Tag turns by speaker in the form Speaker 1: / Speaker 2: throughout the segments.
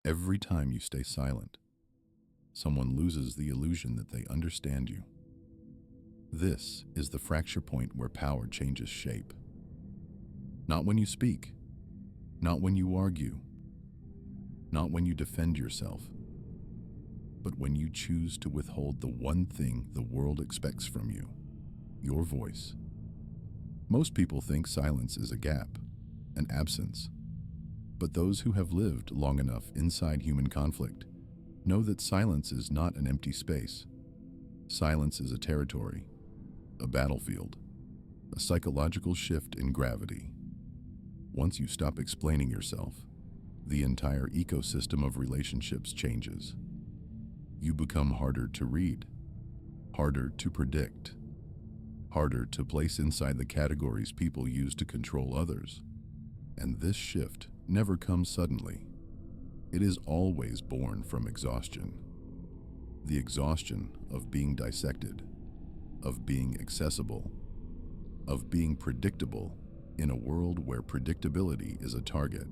Speaker 1: Every time you stay silent, someone loses the illusion that they understand you. This is the fracture point where power changes shape. Not when you speak, not when you argue, not when you defend yourself, but when you choose to withhold the one thing the world expects from you, your voice. Most people think silence is a gap, an absence. But those who have lived long enough inside human conflict know that silence is not an empty space. Silence is a territory, a battlefield, a psychological shift in gravity. Once you stop explaining yourself, the entire ecosystem of relationships changes. You become harder to read, harder to predict, harder to place inside the categories people use to control others. And this shift never comes suddenly. It is always born from exhaustion. The exhaustion of being dissected, of being accessible, of being predictable in a world where predictability is a target.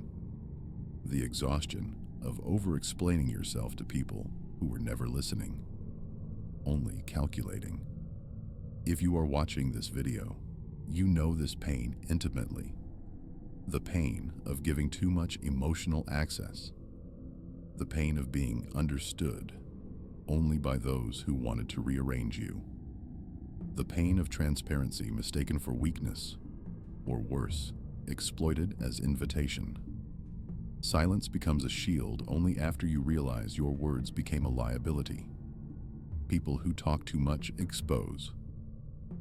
Speaker 1: The exhaustion of over-explaining yourself to people who were never listening, only calculating. If you are watching this video, you know this pain intimately. The pain of giving too much emotional access. The pain of being understood only by those who wanted to rearrange you. The pain of transparency mistaken for weakness, or worse, exploited as invitation. Silence becomes a shield only after you realize your words became a liability. People who talk too much expose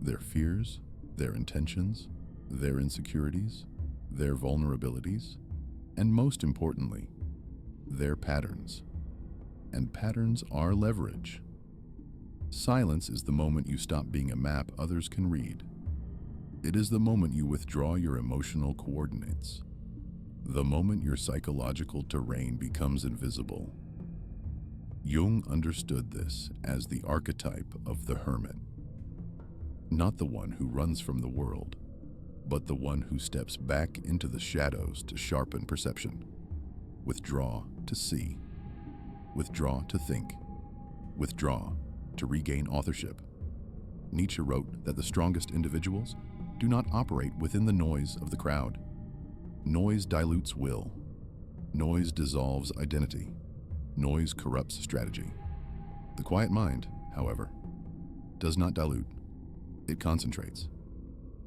Speaker 1: their fears, their intentions, their insecurities, their vulnerabilities, and most importantly, their patterns. And patterns are leverage. Silence is the moment you stop being a map others can read. It is the moment you withdraw your emotional coordinates. The moment your psychological terrain becomes invisible. Jung understood this as the archetype of the hermit. Not the one who runs from the world, but the one who steps back into the shadows to sharpen perception. Withdraw to see. Withdraw to think. Withdraw to regain authorship. Nietzsche wrote that the strongest individuals do not operate within the noise of the crowd. Noise dilutes will. Noise dissolves identity. Noise corrupts strategy. The quiet mind, however, does not dilute. It concentrates.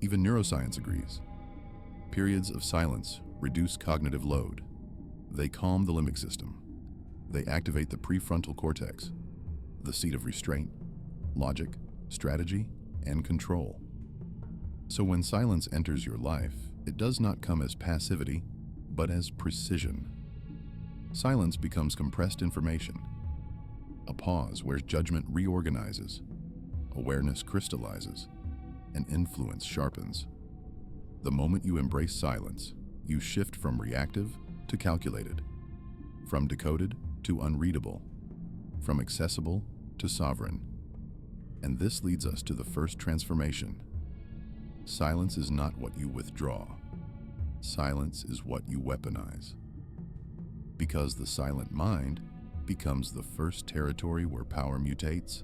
Speaker 1: Even neuroscience agrees. Periods of silence reduce cognitive load. They calm the limbic system. They activate the prefrontal cortex, the seat of restraint, logic, strategy, and control. So when silence enters your life, it does not come as passivity, but as precision. Silence becomes compressed information, a pause where judgment reorganizes, awareness crystallizes, and influence sharpens. The moment you embrace silence, you shift from reactive to calculated, from decoded to unreadable, from accessible to sovereign. And this leads us to the first transformation. Silence is not what you withdraw. Silence is what you weaponize. Because the silent mind becomes the first territory where power mutates.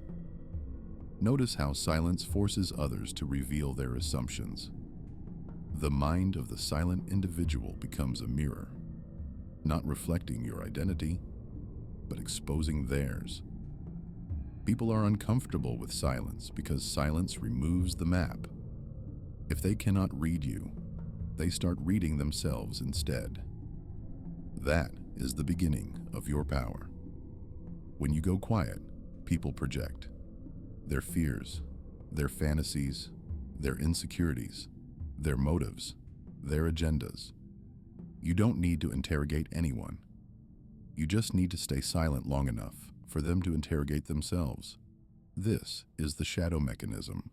Speaker 1: Notice how silence forces others to reveal their assumptions. The mind of the silent individual becomes a mirror, not reflecting your identity, but exposing theirs. People are uncomfortable with silence because silence removes the map. If they cannot read you, they start reading themselves instead. That is the beginning of your power. When you go quiet, people project their fears, their fantasies, their insecurities, their motives, their agendas. You don't need to interrogate anyone. You just need to stay silent long enough for them to interrogate themselves. This is the shadow mechanism,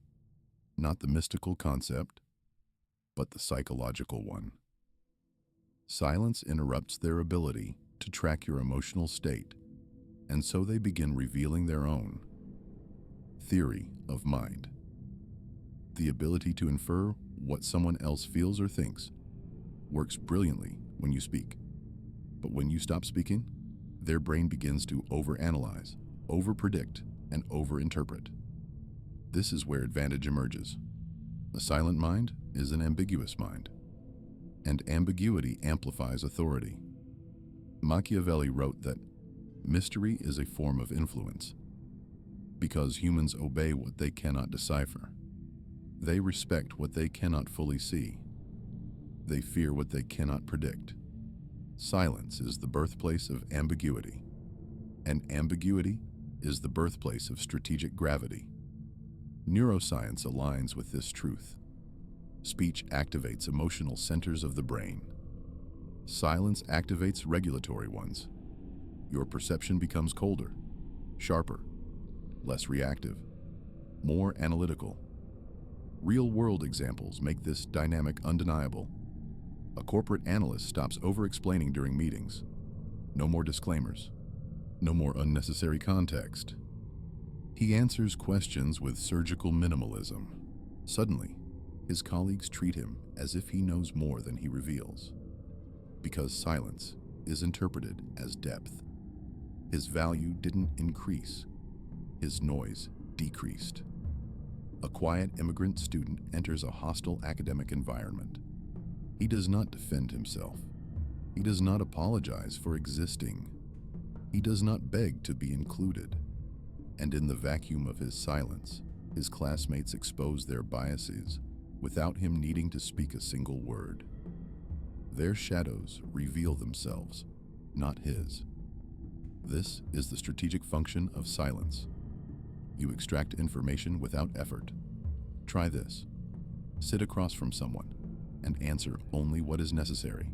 Speaker 1: not the mystical concept, but the psychological one. Silence interrupts their ability to track your emotional state, and so they begin revealing their own theory of mind. The ability to infer what someone else feels or thinks works brilliantly when you speak. But when you stop speaking, their brain begins to overanalyze, overpredict, and overinterpret. This is where advantage emerges. A silent mind is an ambiguous mind, and ambiguity amplifies authority. Machiavelli wrote that mystery is a form of influence. Because humans obey what they cannot decipher. They respect what they cannot fully see. They fear what they cannot predict. Silence is the birthplace of ambiguity, and ambiguity is the birthplace of strategic gravity. Neuroscience aligns with this truth. Speech activates emotional centers of the brain. Silence activates regulatory ones. Your perception becomes colder, sharper, less reactive, more analytical. Real-world examples make this dynamic undeniable. A corporate analyst stops over-explaining during meetings. No more disclaimers. No more unnecessary context. He answers questions with surgical minimalism. Suddenly, his colleagues treat him as if he knows more than he reveals. Because silence is interpreted as depth. His value didn't increase. His noise decreased. A quiet immigrant student enters a hostile academic environment. He does not defend himself. He does not apologize for existing. He does not beg to be included. And in the vacuum of his silence, his classmates expose their biases without him needing to speak a single word. Their shadows reveal themselves, not his. This is the strategic function of silence. You extract information without effort. Try this. Sit across from someone and answer only what is necessary.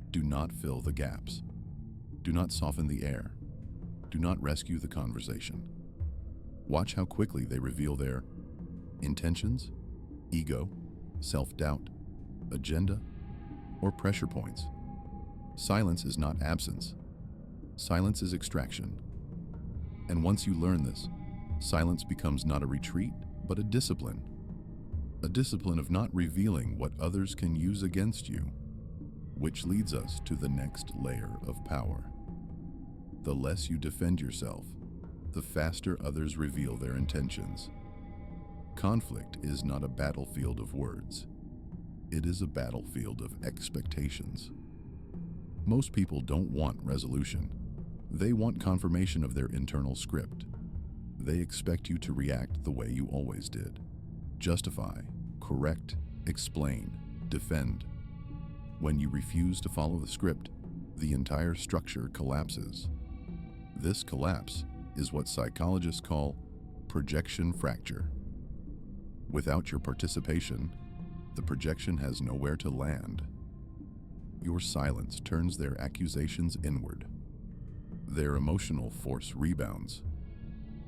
Speaker 1: Do not fill the gaps. Do not soften the air. Do not rescue the conversation. Watch how quickly they reveal their intentions, ego, self-doubt, agenda, or pressure points. Silence is not absence. Silence is extraction. And once you learn this, silence becomes not a retreat, but a discipline. A discipline of not revealing what others can use against you, which leads us to the next layer of power. The less you defend yourself, the faster others reveal their intentions. Conflict is not a battlefield of words. It is a battlefield of expectations. Most people don't want resolution. They want confirmation of their internal script. They expect you to react the way you always did. Justify, correct, explain, defend. When you refuse to follow the script, the entire structure collapses. This collapse is what psychologists call projection fracture. Without your participation, the projection has nowhere to land. Your silence turns their accusations inward. Their emotional force rebounds.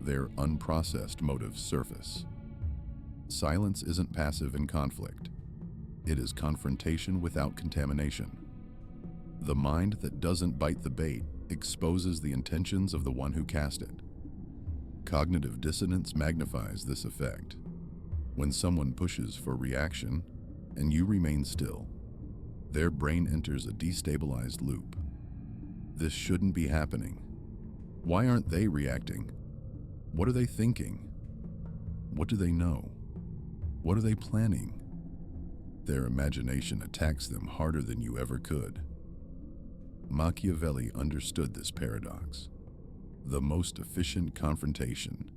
Speaker 1: Their unprocessed motives surface. Silence isn't passive in conflict. It is confrontation without contamination. The mind that doesn't bite the bait exposes the intentions of the one who cast it. Cognitive dissonance magnifies this effect. When someone pushes for reaction and you remain still, their brain enters a destabilized loop. This shouldn't be happening. Why aren't they reacting? What are they thinking? What do they know? What are they planning? Their imagination attacks them harder than you ever could. Machiavelli understood this paradox. The most efficient confrontation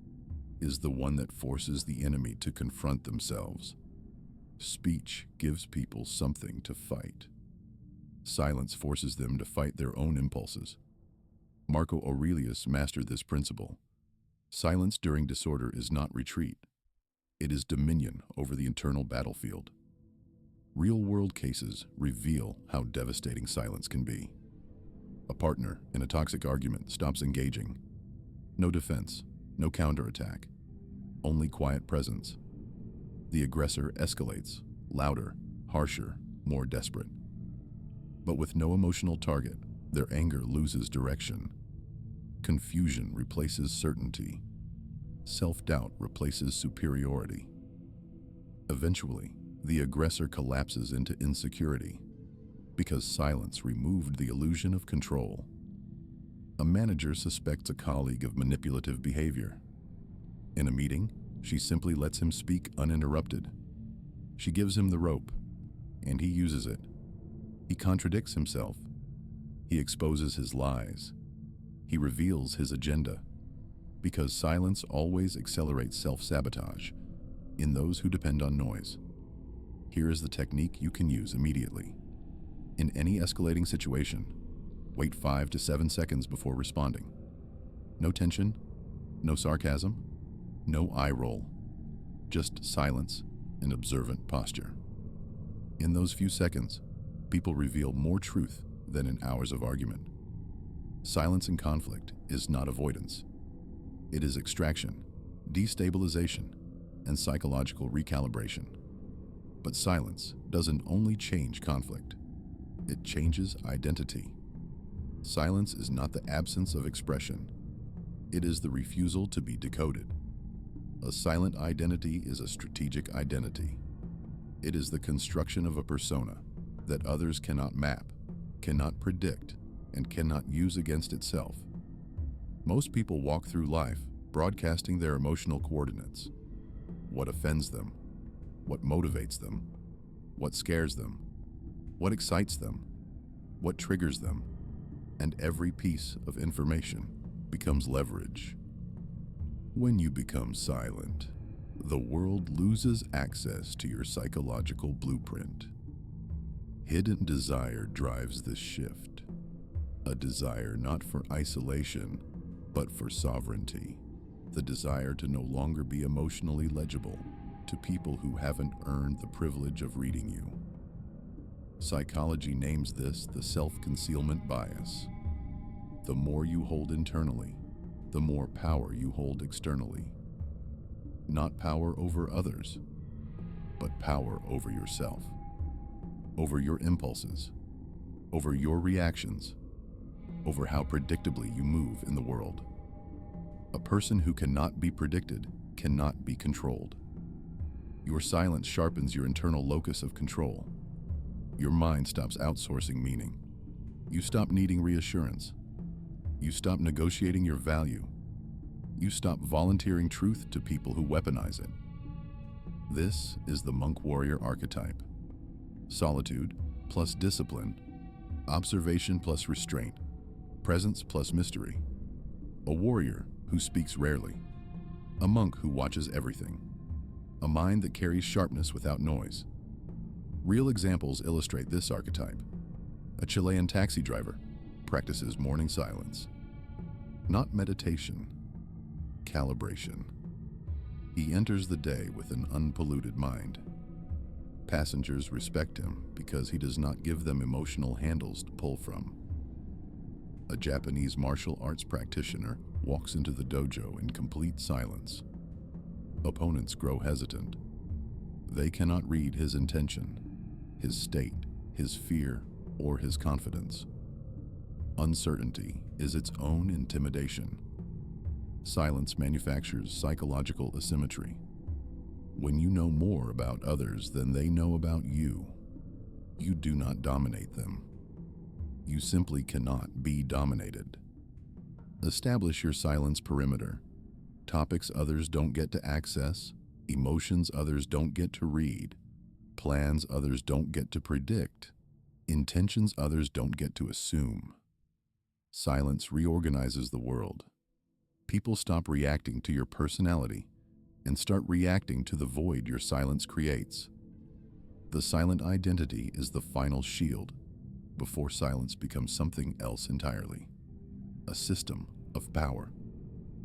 Speaker 1: is the one that forces the enemy to confront themselves. Speech gives people something to fight. Silence forces them to fight their own impulses. Marco Aurelius mastered this principle. Silence during disorder is not retreat. It is dominion over the internal battlefield. Real-world cases reveal how devastating silence can be. A partner in a toxic argument stops engaging. No defense, no counterattack, only quiet presence. The aggressor escalates, louder, harsher, more desperate. But with no emotional target, their anger loses direction. Confusion replaces certainty. Self-doubt replaces superiority. Eventually, the aggressor collapses into insecurity because silence removed the illusion of control. A manager suspects a colleague of manipulative behavior. In a meeting, she simply lets him speak uninterrupted. She gives him the rope, and he uses it. He contradicts himself. He exposes his lies. He reveals his agenda. Because silence always accelerates self-sabotage in those who depend on noise. Here is the technique you can use immediately. In any escalating situation, wait 5 to 7 seconds before responding. No tension, no sarcasm, no eye roll, just silence and observant posture. In those few seconds, people reveal more truth than in hours of argument. Silence in conflict is not avoidance. It is extraction, destabilization, and psychological recalibration. But silence doesn't only change conflict, it changes identity. Silence is not the absence of expression. It is the refusal to be decoded. A silent identity is a strategic identity. It is the construction of a persona that others cannot map, cannot predict, and cannot use against itself. Most people walk through life broadcasting their emotional coordinates. What offends them, what motivates them, what scares them, what excites them, what triggers them, and every piece of information becomes leverage. When you become silent, the world loses access to your psychological blueprint. Hidden desire drives this shift. A desire not for isolation, but for sovereignty. The desire to no longer be emotionally legible to people who haven't earned the privilege of reading you. Psychology names this the self-concealment bias. The more you hold internally, the more power you hold externally. Not power over others, but power over yourself, over your impulses, over your reactions, over how predictably you move in the world. A person who cannot be predicted cannot be controlled. Your silence sharpens your internal locus of control. Your mind stops outsourcing meaning. You stop needing reassurance. You stop negotiating your value. You stop volunteering truth to people who weaponize it. This is the monk-warrior archetype. Solitude plus discipline, observation plus restraint, presence plus mystery. A warrior who speaks rarely, a monk who watches everything, a mind that carries sharpness without noise. Real examples illustrate this archetype. A Chilean taxi driver practices morning silence. Not meditation, calibration. He enters the day with an unpolluted mind. Passengers respect him because he does not give them emotional handles to pull from. A Japanese martial arts practitioner walks into the dojo in complete silence. Opponents grow hesitant. They cannot read his intention, his state, his fear, or his confidence. Uncertainty is its own intimidation. Silence manufactures psychological asymmetry. When you know more about others than they know about you, you do not dominate them. You simply cannot be dominated. Establish your silence perimeter. Topics others don't get to access, emotions others don't get to read, plans others don't get to predict, intentions others don't get to assume. Silence reorganizes the world. People stop reacting to your personality and start reacting to the void your silence creates. The silent identity is the final shield before silence becomes something else entirely. A system of power,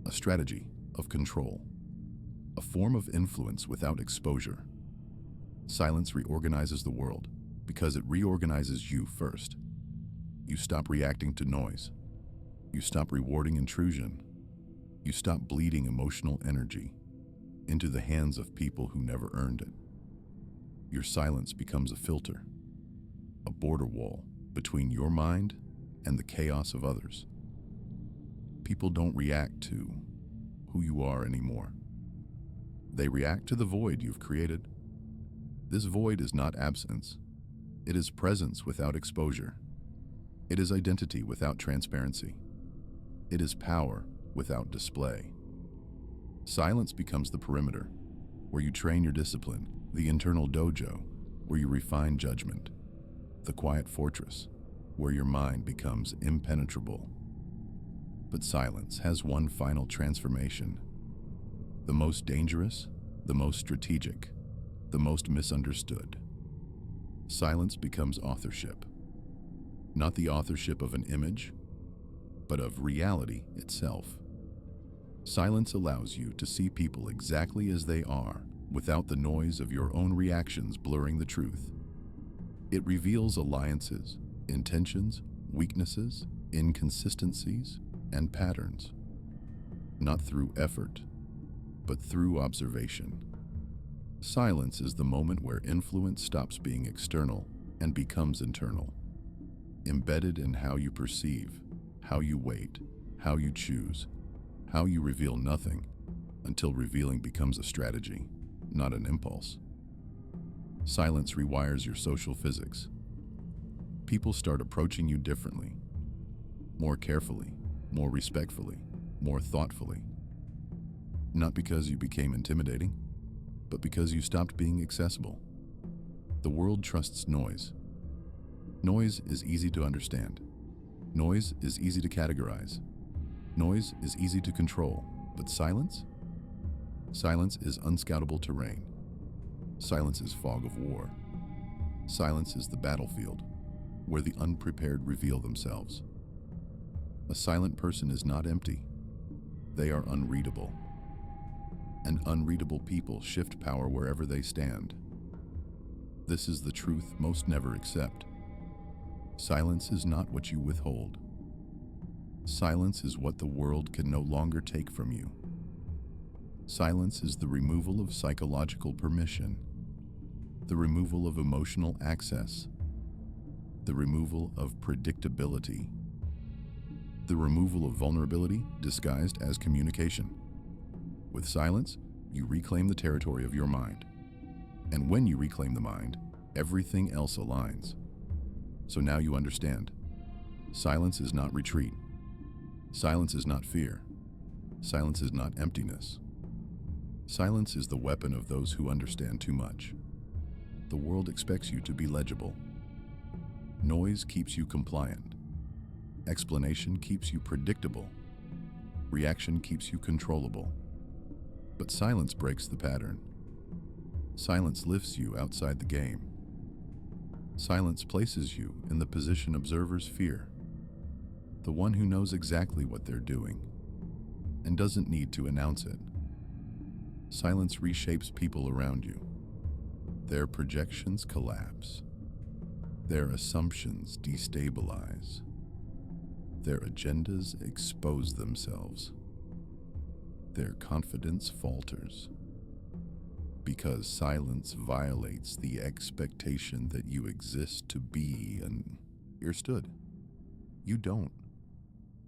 Speaker 1: a strategy of control, a form of influence without exposure. Silence reorganizes the world because it reorganizes you first. You stop reacting to noise. You stop rewarding intrusion. You stop bleeding emotional energy into the hands of people who never earned it. Your silence becomes a filter, a border wall between your mind and the chaos of others. People don't react to who you are anymore. They react to the void you've created. This void is not absence. It is presence without exposure. It is identity without transparency. It is power without display. Silence becomes the perimeter, where you train your discipline, the internal dojo, where you refine judgment, the quiet fortress, where your mind becomes impenetrable. But silence has one final transformation. The most dangerous, the most strategic, the most misunderstood. Silence becomes authorship. Not the authorship of an image, but of reality itself. Silence allows you to see people exactly as they are, without the noise of your own reactions blurring the truth. It reveals alliances, intentions, weaknesses, inconsistencies, and patterns. Not through effort, but through observation. Silence is the moment where influence stops being external and becomes internal, embedded in how you perceive, how you wait, how you choose, how you reveal nothing until revealing becomes a strategy, not an impulse. Silence rewires your social physics. People start approaching you differently, more carefully, more respectfully, more thoughtfully. Not because you became intimidating, but because you stopped being accessible. The world trusts noise. Noise is easy to understand. Noise is easy to categorize. Noise is easy to control, but silence? Silence is unscoutable terrain. Silence is fog of war. Silence is the battlefield, where the unprepared reveal themselves. A silent person is not empty. They are unreadable. And unreadable people shift power wherever they stand. This is the truth most never accept. Silence is not what you withhold. Silence is what the world can no longer take from you. Silence is the removal of psychological permission, the removal of emotional access, the removal of predictability, the removal of vulnerability disguised as communication. With silence, you reclaim the territory of your mind. And when you reclaim the mind, everything else aligns. So now you understand. Silence is not retreat. Silence is not fear. Silence is not emptiness. Silence is the weapon of those who understand too much. The world expects you to be legible. Noise keeps you compliant. Explanation keeps you predictable. Reaction keeps you controllable. But silence breaks the pattern. Silence lifts you outside the game. Silence places you in the position observers fear. The one who knows exactly what they're doing and doesn't need to announce it. Silence reshapes people around you. Their projections collapse. Their assumptions destabilize. Their agendas expose themselves. Their confidence falters. Because silence violates the expectation that you exist to be understood. You don't.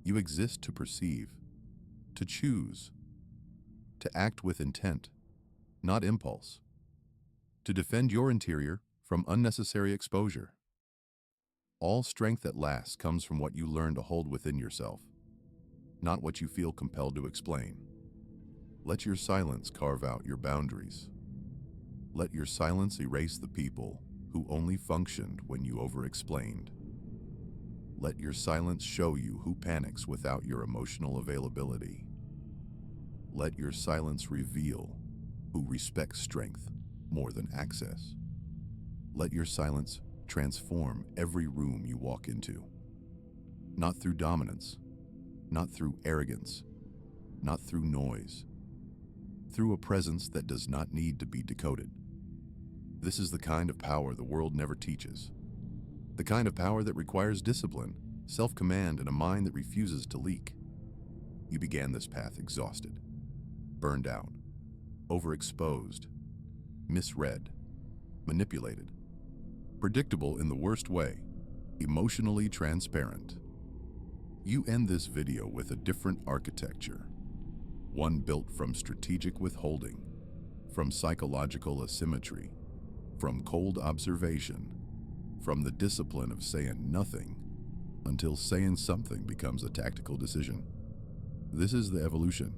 Speaker 1: You exist to perceive, to choose, to act with intent, not impulse, to defend your interior from unnecessary exposure. All strength that lasts comes from what you learn to hold within yourself, not what you feel compelled to explain. Let your silence carve out your boundaries. Let your silence erase the people who only functioned when you overexplained. Let your silence show you who panics without your emotional availability. Let your silence reveal who respects strength more than access. Let your silence transform every room you walk into. Not through dominance, not through arrogance, not through noise, through a presence that does not need to be decoded. This is the kind of power the world never teaches. The kind of power that requires discipline, self-command, and a mind that refuses to leak. You began this path exhausted, burned out, overexposed, misread, manipulated, predictable in the worst way, emotionally transparent. You end this video with a different architecture, one built from strategic withholding, from psychological asymmetry, from cold observation, from the discipline of saying nothing until saying something becomes a tactical decision. This is the evolution.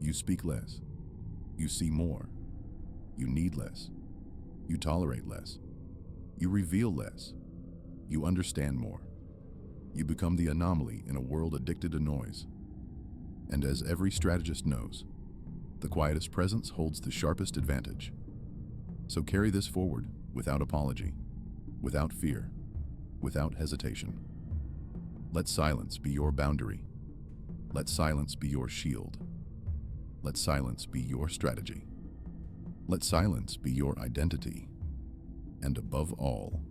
Speaker 1: You speak less. You see more. You need less. You tolerate less. You reveal less. You understand more. You become the anomaly in a world addicted to noise. And as every strategist knows, the quietest presence holds the sharpest advantage. So carry this forward without apology, without fear, without hesitation. Let silence be your boundary. Let silence be your shield. Let silence be your strategy. Let silence be your identity. And above all,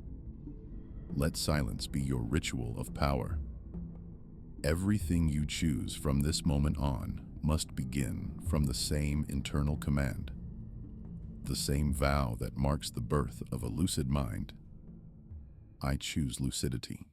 Speaker 1: let silence be your ritual of power. Everything you choose from this moment on must begin from the same internal command, the same vow that marks the birth of a lucid mind. I choose lucidity.